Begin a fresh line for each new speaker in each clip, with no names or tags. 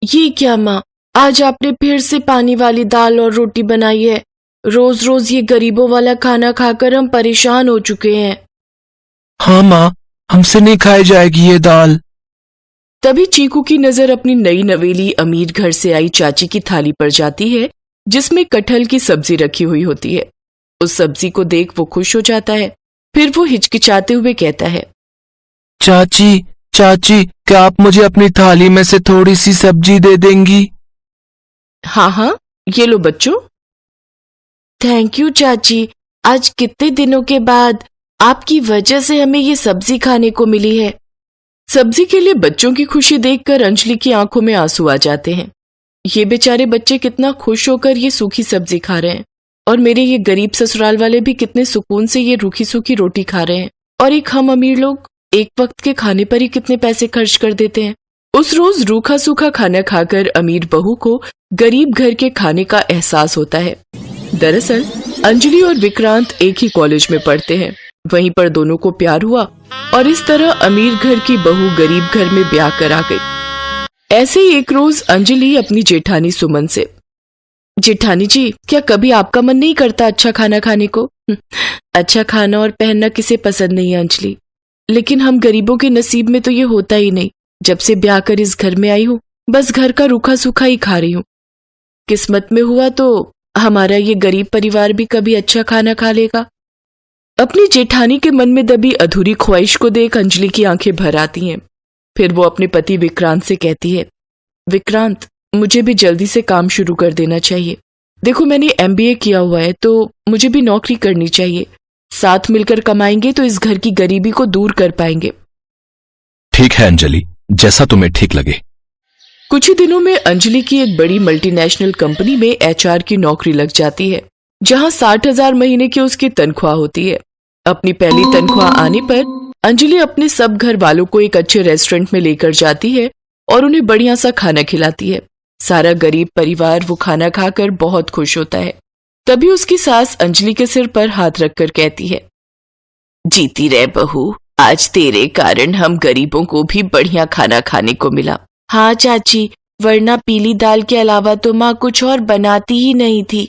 ये क्या माँ, आज आपने फिर से पानी वाली दाल और रोटी बनाई है। रोज रोज ये गरीबों वाला खाना खाकर हम परेशान हो चुके हैं।
हाँ माँ, हमसे नहीं खाई जाएगी ये दाल।
तभी चीकू की नजर अपनी नई नवेली अमीर घर से आई चाची की थाली पर जाती है, जिसमें कटहल की सब्जी रखी हुई होती है। उस सब्जी को देख वो खुश हो जाता है। फिर वो हिचकिचाते हुए कहता है,
चाची चाची, क्या आप मुझे अपनी थाली में से थोड़ी सी सब्जी दे देंगी?
हाँ हाँ, ये लो बच्चों। थैंक यू चाची, आज कितने दिनों के बाद आपकी वजह से हमें ये सब्जी खाने को मिली है। सब्जी के लिए बच्चों की खुशी देखकर अंजलि की आंखों में आंसू आ जाते हैं। ये बेचारे बच्चे कितना खुश होकर ये सूखी सब्जी खा रहे हैं, और मेरे ये गरीब ससुराल वाले भी कितने सुकून से ये रूखी सूखी रोटी खा रहे हैं। और एक हम अमीर लोग एक वक्त के खाने पर ही कितने पैसे खर्च कर देते हैं। उस रोज रूखा सूखा खाना खाकर अमीर बहू को गरीब घर के खाने का एहसास होता है। दरअसल अंजलि और विक्रांत एक ही कॉलेज में पढ़ते हैं। वहीं पर दोनों को प्यार हुआ और इस तरह अमीर घर की बहू गरीब घर में ब्याह करा गई। ऐसे ही एक रोज अंजलि अपनी जेठानी सुमन से, जेठानी जी, क्या कभी आपका मन नहीं करता अच्छा खाना खाने को? अच्छा खाना और पहनना किसे पसंद नहीं है अंजलि, लेकिन हम गरीबों के नसीब में तो ये होता ही नहीं। जब से ब्याह कर इस घर में आई हूँ, बस घर का रूखा सूखा ही खा रही हूँ। किस्मत में हुआ तो हमारा ये गरीब परिवार भी कभी अच्छा खाना खा लेगा। अपनी जेठानी के मन में दबी अधूरी ख्वाहिश को देख अंजलि की आंखें भर आती हैं। फिर वो अपने पति विक्रांत से कहती है, विक्रांत, मुझे भी जल्दी से काम शुरू कर देना चाहिए। देखो, मैंने MBA किया हुआ है तो मुझे भी नौकरी करनी चाहिए। साथ मिलकर कमाएंगे तो इस घर की गरीबी को दूर कर पाएंगे।
ठीक है अंजलि, जैसा तुम्हें ठीक लगे।
कुछ ही दिनों में अंजलि की एक बड़ी मल्टीनेशनल कंपनी में HR की नौकरी लग जाती है, जहां 60,000 महीने की उसकी तनख्वाह होती है। अपनी पहली तनख्वाह आने पर अंजलि अपने सब घर वालों को एक अच्छे रेस्टोरेंट में लेकर जाती है और उन्हें बढ़िया सा खाना खिलाती है। सारा गरीब परिवार वो खाना खाकर बहुत खुश होता है। तभी उसकी सास अंजलि के सिर पर हाथ रखकर कहती है, जीती रह बहू, आज तेरे कारण हम गरीबों को भी बढ़िया खाना खाने को मिला। हाँ चाची, वरना पीली दाल के अलावा तो माँ कुछ और बनाती ही नहीं थी।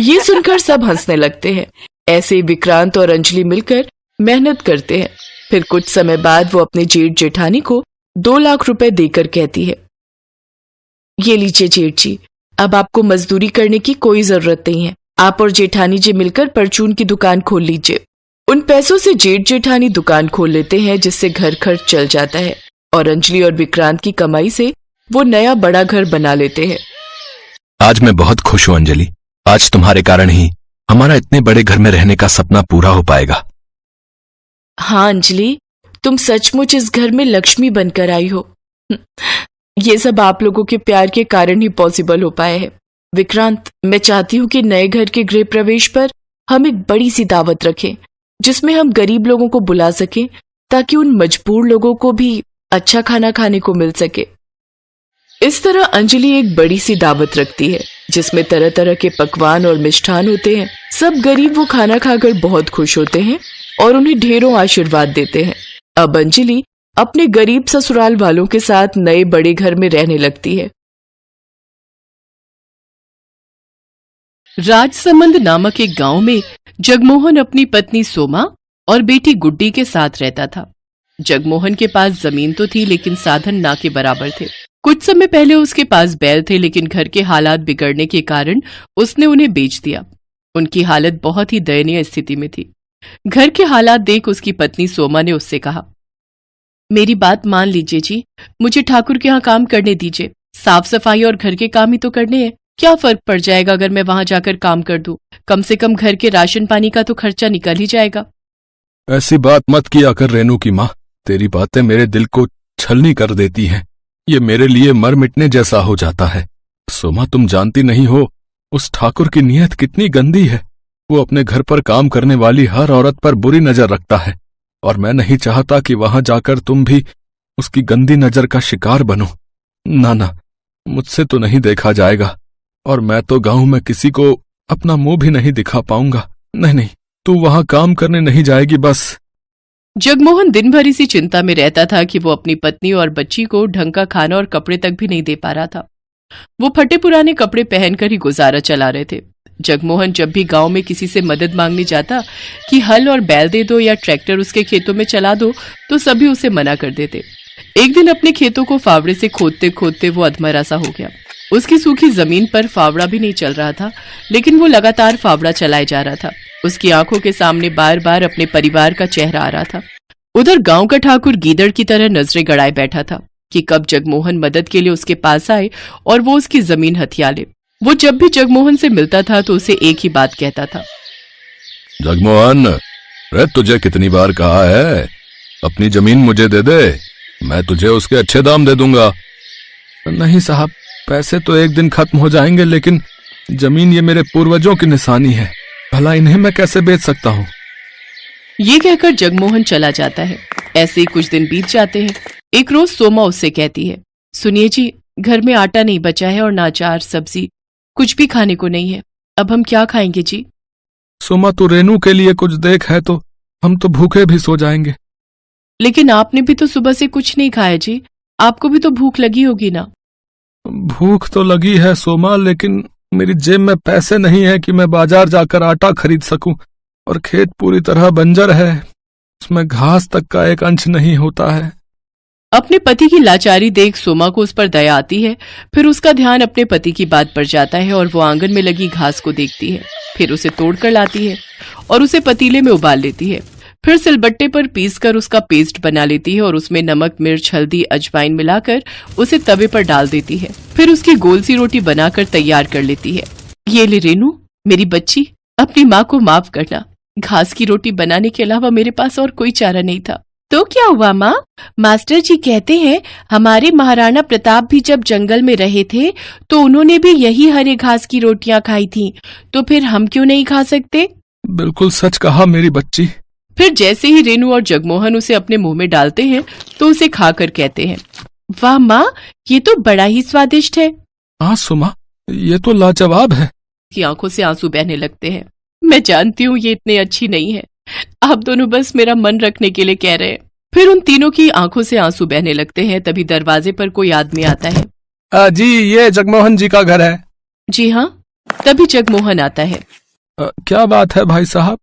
ये सुनकर सब हंसने लगते हैं। ऐसे विक्रांत और अंजलि मिलकर मेहनत करते हैं। फिर कुछ समय बाद वो अपने जेठ जेठानी को 2 लाख रुपए देकर कहती है, ये लीजिए जेठ जी, अब आपको मजदूरी करने की कोई जरूरत नहीं है। आप और जेठानी जी मिलकर परचून की दुकान खोल लीजिए। उन पैसों से जेठ जेठानी दुकान खोल लेते हैं, जिससे घर खर्च चल जाता है और अंजलि और विक्रांत की कमाई से वो नया बड़ा घर बना लेते हैं।
आज मैं बहुत खुश हूँ अंजलि। आज तुम्हारे कारण ही हमारा इतने बड़े घर में रहने का सपना पूरा हो पाएगा।
हाँ अंजलि, तुम सचमुच इस घर में लक्ष्मी बनकर आई हो। ये सब आप लोगों के प्यार के कारण ही पॉसिबल हो पाया है। विक्रांत, मैं चाहती हूँ कि नए घर के गृह प्रवेश पर हम एक बड़ी सी दावत रखें, जिसमें हम गरीब लोगों को बुला सकें, ताकि उन मजबूर लोगों को भी अच्छा खाना खाने को मिल सके। इस तरह अंजलि एक बड़ी सी दावत रखती है, जिसमें तरह तरह के पकवान और मिष्ठान होते हैं। सब गरीब वो खाना खाकर बहुत खुश होते हैं और उन्हें ढेरों आशीर्वाद देते हैं। अब अंजलि अपने गरीब ससुराल वालों के साथ नए बड़े घर में रहने लगती है। राजसमंद नामक एक गांव में जगमोहन अपनी पत्नी सोमा और बेटी गुड्डी के साथ रहता था। जगमोहन के पास जमीन तो थी, लेकिन साधन ना के बराबर थे। कुछ समय पहले उसके पास बैल थे, लेकिन घर के हालात बिगड़ने के कारण उसने उन्हें बेच दिया। उनकी हालत बहुत ही दयनीय स्थिति में थी। घर के हालात देख उसकी पत्नी सोमा ने उससे कहा, मेरी बात मान लीजिए जी, मुझे ठाकुर के यहाँ काम करने दीजिए। साफ सफाई और घर के काम ही तो करने हैं। क्या फर्क पड़ जाएगा अगर मैं वहां जाकर काम कर दूं? कम से कम घर के राशन पानी का तो खर्चा निकल ही जाएगा।
ऐसी बात मत किया कर रेनू की माँ, तेरी बातें मेरे दिल को छलनी कर देती हैं। ये मेरे लिए मर मिटने जैसा हो जाता है। सोमा, तुम जानती नहीं हो उस ठाकुर की नीयत कितनी गंदी है। वो अपने घर पर काम करने वाली हर औरत पर बुरी नजर रखता है, और मैं नहीं चाहता कि वहां जाकर तुम भी उसकी गंदी नजर का शिकार बनो। ना ना, मुझसे तो नहीं देखा जाएगा, और मैं तो गांव में किसी को अपना मुंह भी नहीं दिखा पाऊंगा। नहीं नहीं, तू वहां काम करने नहीं जाएगी बस।
जगमोहन दिन भर इसी चिंता में रहता था कि वो अपनी पत्नी और बच्ची को ढंग का खाना और कपड़े तक भी नहीं दे पा रहा था। वो फटे पुराने कपड़े पहनकर ही गुजारा चला रहे थे। जगमोहन जब भी गांव में किसी से मदद मांगने जाता कि हल और बैल दे दो या ट्रैक्टर उसके खेतों में चला दो, तो सभी उसे मना कर देते। एक दिन अपने खेतों को फावड़े से खोदते खोदते वो अधमरा सा हो गया। उसकी सूखी जमीन पर फावड़ा भी नहीं चल रहा था, लेकिन वो लगातार फावड़ा चलाए जा रहा था। उसकी आंखों के सामने बार बार अपने परिवार का चेहरा आ रहा था। उधर गांव का ठाकुर गीदड़ की तरह नजरें गड़ाए बैठा था कि कब जगमोहन मदद के लिए उसके पास आए और वो उसकी जमीन हथिया ले। वो जब भी जगमोहन से मिलता था तो उसे एक ही बात कहता था,
जगमोहन, रे तुझे कितनी बार कहा है अपनी जमीन मुझे दे दे, मैं तुझे उसके अच्छे दाम दे दूंगा। नहीं साहब, पैसे तो एक दिन खत्म हो जाएंगे, लेकिन जमीन ये मेरे पूर्वजों की निशानी है, भला इन्हें मैं कैसे बेच सकता हूँ।
ये कहकर जगमोहन चला जाता है। ऐसे ही कुछ दिन बीत जाते हैं। एक रोज सोमा उससे कहती है, सुनिए जी, घर में आटा नहीं बचा है और ना अचार सब्जी कुछ भी खाने को नहीं है, अब हम क्या खाएंगे जी।
सोमा, तू रेनू के लिए कुछ देख, है तो हम तो भूखे भी सो जाएंगे।
लेकिन आपने भी तो सुबह से कुछ नहीं खाया जी, आपको भी तो भूख लगी होगी ना।
भूख तो लगी है सोमा, लेकिन मेरी जेब में पैसे नहीं है कि मैं बाजार जाकर आटा खरीद सकूं, और खेत पूरी तरह बंजर है, उसमें घास तक का एक अंश नहीं होता है।
अपने पति की लाचारी देख सोमा को उस पर दया आती है। फिर उसका ध्यान अपने पति की बात पर जाता है और वो आंगन में लगी घास को देखती है। फिर उसे तोड़कर लाती है और उसे पतीले में उबाल लेती है। फिर सिलबट्टे पर पीसकर उसका पेस्ट बना लेती है और उसमें नमक, मिर्च, हल्दी, अजवाइन मिलाकर उसे तवे पर डाल देती है। फिर उसकी गोल सी रोटी बनाकर तैयार कर लेती है। ये ले रेनू, मेरी बच्ची, अपनी माँ को माफ करना, घास की रोटी बनाने के अलावा मेरे पास और कोई चारा नहीं था। तो क्या हुआ माँ? मास्टर जी कहते हैं हमारे महाराणा प्रताप भी जब जंगल में रहे थे तो उन्होंने भी यही हरे घास की रोटियां खाई थी, तो फिर हम क्यों नहीं खा सकते?
बिल्कुल सच कहा मेरी बच्ची।
फिर जैसे ही रेनू और जगमोहन उसे अपने मुंह में डालते हैं तो उसे खाकर कहते हैं, वाह माँ, ये तो बड़ा ही स्वादिष्ट है।
हाँ सुमा, ये तो लाजवाब है।
की आंखों से आंसू बहने लगते हैं। मैं जानती हूँ ये इतनी अच्छी नहीं है, आप दोनों बस मेरा मन रखने के लिए कह रहे हैं। फिर उन तीनों की आंखों से आंसू बहने लगते हैं। तभी दरवाजे पर कोई आदमी आता है।
जी, ये जगमोहन जी का घर है।
जी हाँ। तभी जगमोहन आता है।
क्या बात है भाई साहब?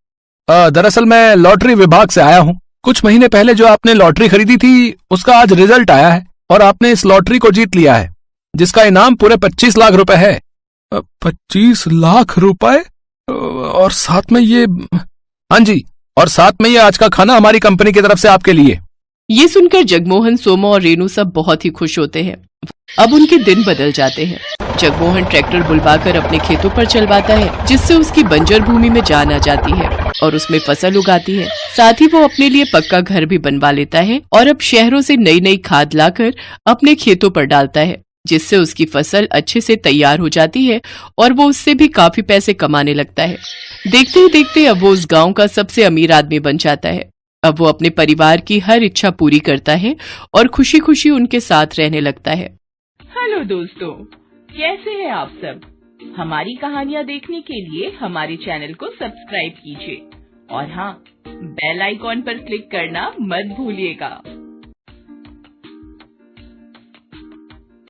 दरअसल मैं लॉटरी विभाग से आया हूँ। कुछ महीने पहले जो आपने लॉटरी खरीदी थी उसका आज रिजल्ट आया है और आपने इस लॉटरी को जीत लिया है, जिसका इनाम पूरे 25 लाख रुपए है। 25 लाख रुपए? और साथ में ये, हाँ जी, और साथ में ये आज का खाना हमारी कंपनी की तरफ से आपके लिए।
ये सुनकर जगमोहन, सोमा और रेनू सब बहुत ही खुश होते हैं। अब उनके दिन बदल जाते हैं। जगमोहन ट्रैक्टर बुलवाकर अपने खेतों पर चलवाता है, जिससे उसकी बंजर भूमि में जान आ जाती है और उसमें फसल उगाती है। साथ ही वो अपने लिए पक्का घर भी बनवा लेता है और अब शहरों से नई नई खाद लाकर अपने खेतों पर डालता है, जिससे उसकी फसल अच्छे से तैयार हो जाती है और वो उससे भी काफी पैसे कमाने लगता है। देखते ही देखते अब वो उस गांव का सबसे अमीर आदमी बन जाता है। अब वो अपने परिवार की हर इच्छा पूरी करता है और खुशी खुशी उनके साथ रहने लगता है।
हेलो दोस्तों, कैसे हैं आप सब? हमारी कहानियाँ देखने के लिए हमारे चैनल को सब्सक्राइब कीजिए और हाँ, बेल आइकॉन पर क्लिक करना मत भूलिएगा।